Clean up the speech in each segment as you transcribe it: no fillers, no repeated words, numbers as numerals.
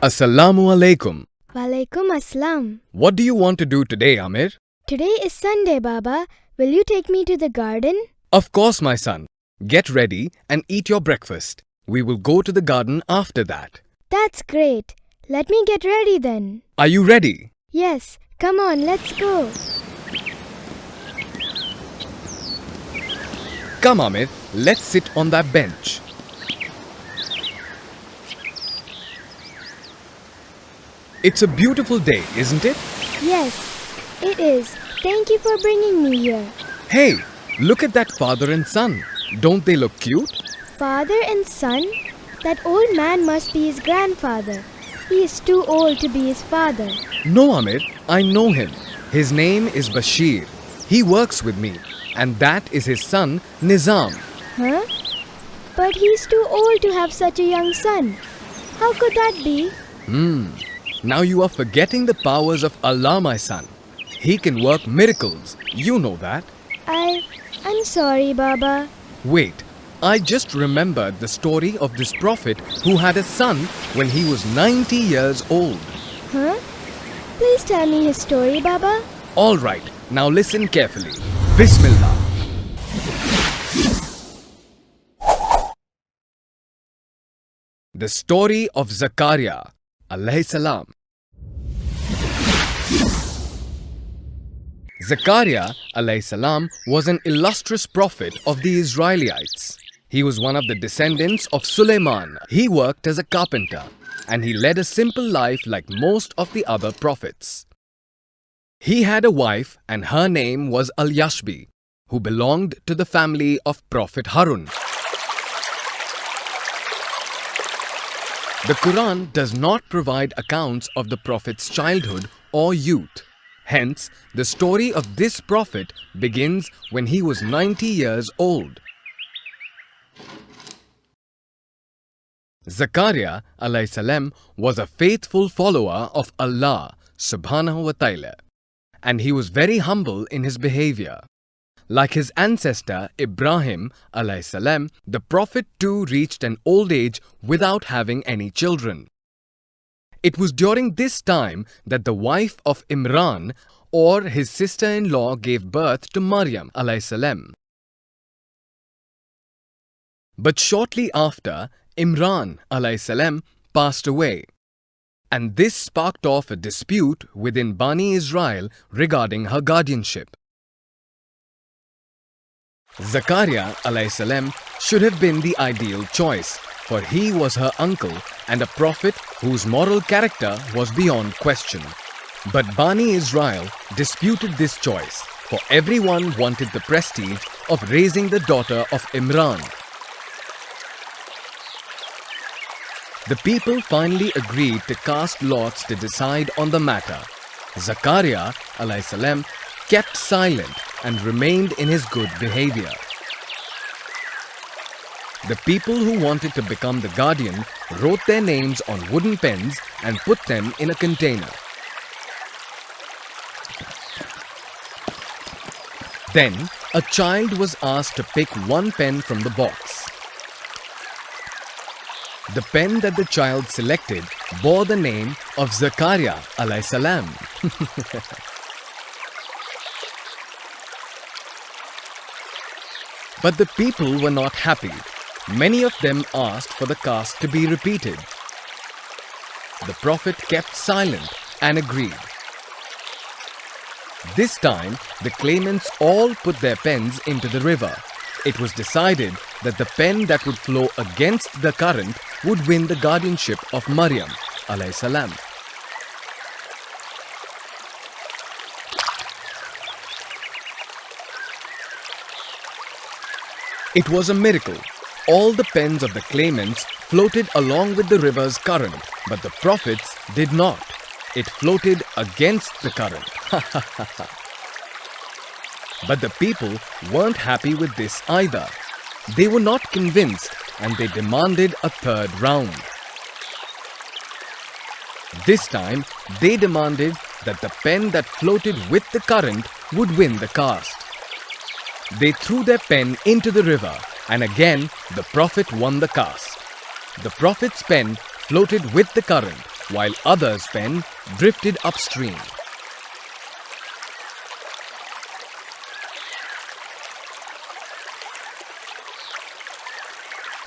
Assalamu alaikum. Walaikum assalam. What do you want to do today, Amir? Today is Sunday, Baba. Will you take me to the garden? Of course, my son. Get ready and eat your breakfast. We will go to the garden after that. That's great. Let me get ready then. Are you ready? Yes. Come on, let's go. Come, Amir. Let's sit on that bench. It's a beautiful day, isn't it? Yes, it is. Thank you for bringing me here. Hey, look at that father and son. Don't they look cute? Father and son? That old man must be his grandfather. He is too old to be his father. No, Amir. I know him. His name is Bashir. He works with me. And that is his son, Nizam. Huh? But he's too old to have such a young son. How could that be? Now you are forgetting the powers of Allah, my son. He can work miracles. You know that. I'm sorry, Baba. Wait, I just remembered the story of this prophet who had a son when he was 90 years old. Huh? Please tell me his story, Baba. All right, now listen carefully. Bismillah. The story of Zakariyah alayhi salam. Zakariyah alayhi salam was an illustrious prophet of the Israelites. He was one of the descendants of Suleiman. He worked as a carpenter and he led a simple life like most of the other prophets. He had a wife and her name was Al-Yashbi, who belonged to the family of Prophet Harun. The Quran does not provide accounts of the Prophet's childhood or youth. Hence, the story of this Prophet begins when he was 90 years old. Zakariyah alayhi salam was a faithful follower of Allah subhanahu wa ta'ala, and he was very humble in his behavior. Like his ancestor Ibrahim alayhi salam, the Prophet too reached an old age without having any children. It was during this time that the wife of Imran or his sister-in-law gave birth to Maryam alayhi salam. But shortly after, Imran alayhi salam passed away. And this sparked off a dispute within Bani Israel regarding her guardianship. Zakariyah alayhi salam should have been the ideal choice, for he was her uncle and a prophet whose moral character was beyond question. But Bani Israel disputed this choice, for everyone wanted the prestige of raising the daughter of Imran. The people finally agreed to cast lots to decide on the matter. Zakariyah alayhi salam kept silent and remained in his good behavior. The people who wanted to become the guardian wrote their names on wooden pens and put them in a container. Then, a child was asked to pick one pen from the box. The pen that the child selected bore the name of Zakariyah alayhi salam. But the people were not happy. Many of them asked for the cast to be repeated. The Prophet kept silent and agreed. This time, the claimants all put their pens into the river. It was decided that the pen that would flow against the current would win the guardianship of Maryam alayhi salam. It was a miracle. All the pens of the claimants floated along with the river's current, but the Prophet's did not. It floated against the current. But the people weren't happy with this either. They were not convinced and they demanded a third round. This time, they demanded that the pen that floated with the current would win the cast. They threw their pen into the river and again the Prophet won the cast. The Prophet's pen floated with the current while others' pen drifted upstream.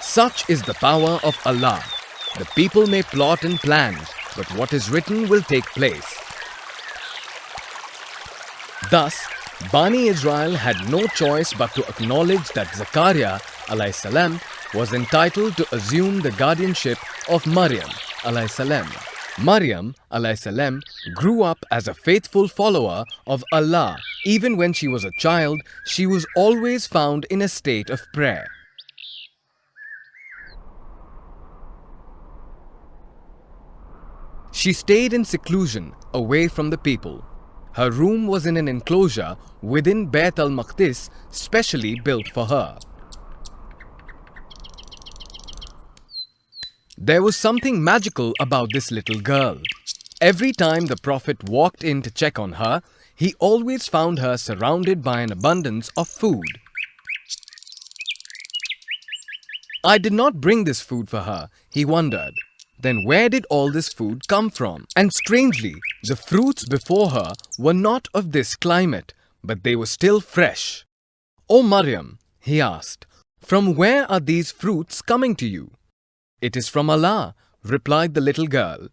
Such is the power of Allah. The people may plot and plan, but what is written will take place. Thus, Bani Israel had no choice but to acknowledge that Zakariyah alayhi salam was entitled to assume the guardianship of Maryam alayhi salam. Maryam alayhi salam grew up as a faithful follower of Allah. Even when she was a child, she was always found in a state of prayer. She stayed in seclusion, away from the people. Her room was in an enclosure within Bayt al-Maqdis, specially built for her. There was something magical about this little girl. Every time the Prophet walked in to check on her, he always found her surrounded by an abundance of food. I did not bring this food for her, he wondered. Then where did all this food come from? And strangely, the fruits before her were not of this climate, but they were still fresh. "O Maryam," he asked, "from where are these fruits coming to you?" "It is from Allah," replied the little girl.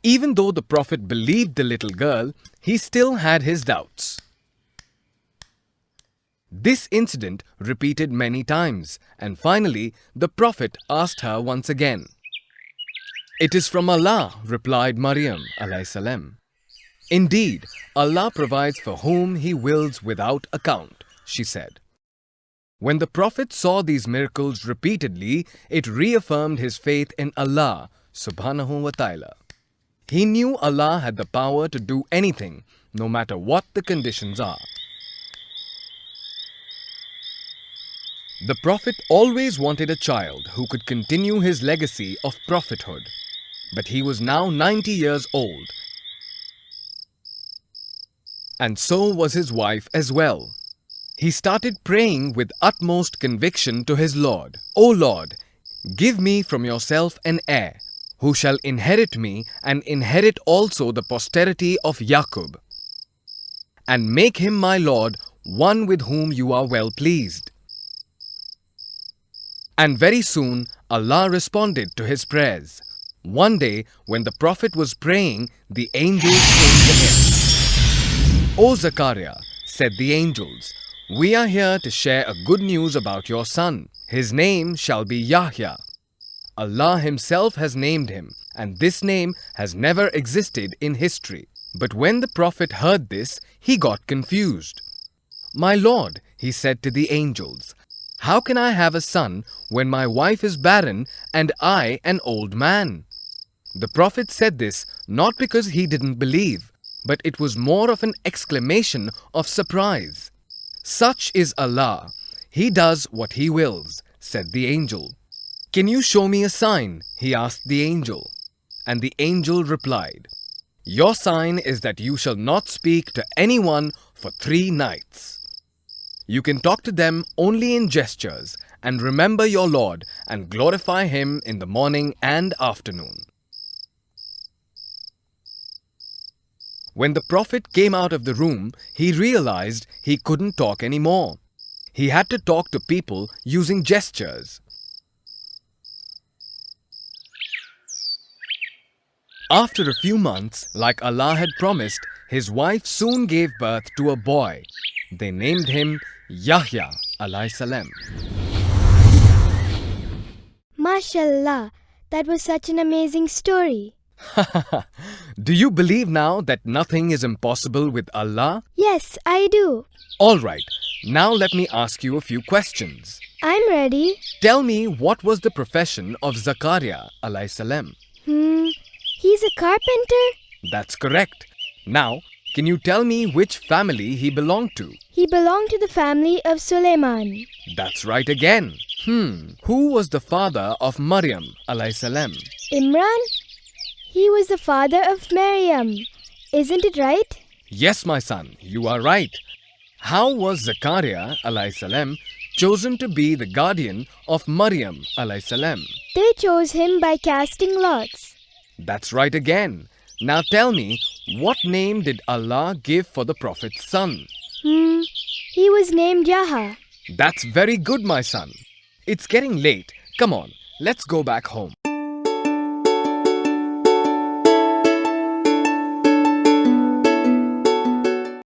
Even though the Prophet believed the little girl, he still had his doubts. This incident repeated many times, and finally the Prophet asked her once again. "It is from Allah," replied Maryam alayhi salam. "Indeed, Allah provides for whom He wills without account," she said. When the Prophet saw these miracles repeatedly, it reaffirmed his faith in Allah subhanahu wa ta'ala. He knew Allah had the power to do anything, no matter what the conditions are. The Prophet always wanted a child who could continue his legacy of prophethood. But he was now 90 years old. And so was his wife as well. He started praying with utmost conviction to his Lord. "O Lord, give me from yourself an heir, who shall inherit me and inherit also the posterity of Yaqub. And make him my Lord, one with whom you are well pleased." And very soon Allah responded to his prayers. One day, when the Prophet was praying, the angels came to him. "O Zakariyah," said the angels, "we are here to share a good news about your son. His name shall be Yahya. Allah Himself has named him, and this name has never existed in history." But when the Prophet heard this, he got confused. "My Lord," he said to the angels, "how can I have a son when my wife is barren and I an old man?" The Prophet said this not because he didn't believe, but it was more of an exclamation of surprise. "Such is Allah. He does what He wills," said the angel. "Can you show me a sign?" he asked the angel. And the angel replied, "Your sign is that you shall not speak to anyone for 3 nights. You can talk to them only in gestures, and remember your Lord and glorify Him in the morning and afternoon." When the Prophet came out of the room, he realized he couldn't talk anymore. He had to talk to people using gestures. After a few months, like Allah had promised, his wife soon gave birth to a boy. They named him Yahya alayhi salam. MashaAllah, that was such an amazing story. Do you believe now that nothing is impossible with Allah? Yes, I do. Alright, now let me ask you a few questions. I'm ready. Tell me, what was the profession of Zakariyah alayhi salam? He's a carpenter? That's correct. Now, can you tell me which family he belonged to? He belonged to the family of Sulaiman. That's right again. Who was the father of Maryam alayhi salam? Imran? He was the father of Maryam. Isn't it right? Yes, my son, you are right. How was Zakariyah alayhi salam chosen to be the guardian of Maryam alayhi salam? They chose him by casting lots. That's right again. Now tell me, what name did Allah give for the Prophet's son? He was named Yahya. That's very good, my son. It's getting late. Come on, let's go back home.